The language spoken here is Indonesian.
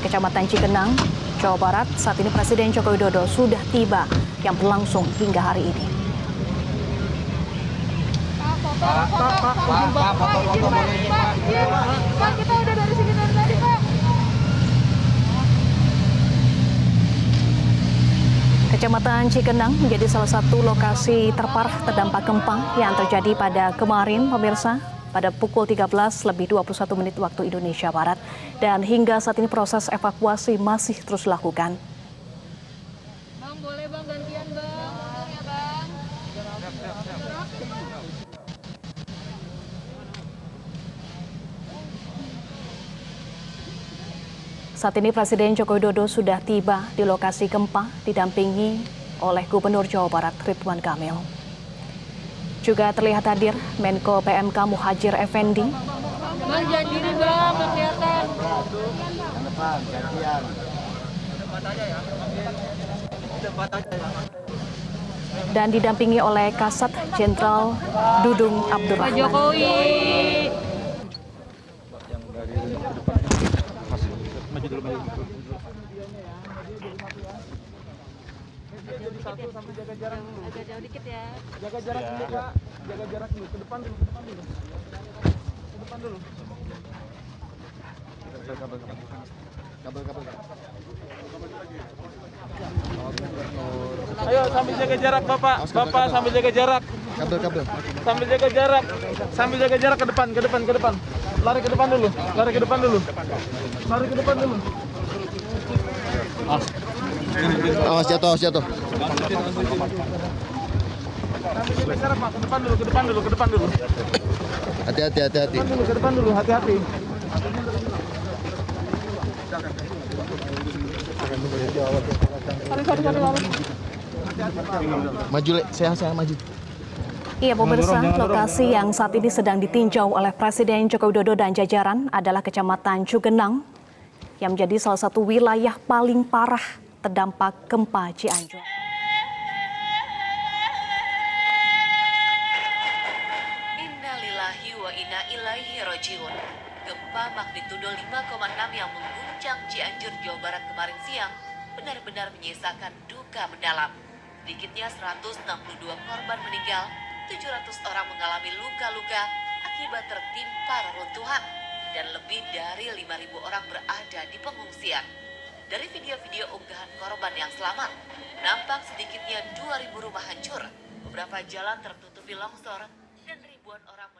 Kecamatan Cikenang, Jawa Barat. Saat ini Presiden Joko Widodo sudah tiba yang berlangsung hingga hari ini. Pak, kita udah dari sini dari tadi, Pak. Kecamatan Cikenang menjadi salah satu lokasi terparah terdampak gempa yang terjadi pada kemarin, pemirsa, pada pukul 13:21 waktu Indonesia Barat. Dan hingga saat ini proses evakuasi masih terus dilakukan. Bang, boleh Bang gantian, Bang. Ya, Bang. Saat ini Presiden Joko Widodo sudah tiba di lokasi gempa didampingi oleh Gubernur Jawa Barat Ridwan Kamil. Juga terlihat hadir Menko PMK Muhadjir Effendi. Bang, jangan diri, Bang. Nggak kelihatan. Dan didampingi oleh Kasat Jenderal Dudung Pak Abdurrahman. Jokowi. Agak jauh dikit ya. Jaga jarak dulu, Pak. Jaga jarak dulu. Ke depan dulu. Ke depan dulu. Kabel. Ayo sambil jaga jarak, Bapak. Bapak sambil jaga jarak. Kabel. Sambil jaga jarak. Sambil jaga jarak ke depan. Lari ke depan dulu. Lari ke depan dulu. Awas jatuh. Sambil jaga jarak, Pak. Ke depan dulu. Hati-hati. Ke depan dulu, hati-hati. Maju, Lek. Saya maju. Iya pemirsa, lokasi yang saat ini sedang ditinjau oleh Presiden Joko Widodo dan jajaran adalah Kecamatan Cikenang yang menjadi salah satu wilayah paling parah terdampak gempa Cianjur. Innalillahi wa inna ilaihi rajiun. Gempa magnitudo 5,6 yang mengguncang Cianjur, Jawa Barat kemarin siang benar-benar menyisakan duka mendalam. Sedikitnya 162 korban meninggal, 700 orang mengalami luka-luka akibat tertimpa reruntuhan, dan lebih dari 5.000 orang berada di pengungsian. Dari video-video unggahan korban yang selamat, nampak sedikitnya 2.000 rumah hancur, beberapa jalan tertutupi longsor, dan ribuan orang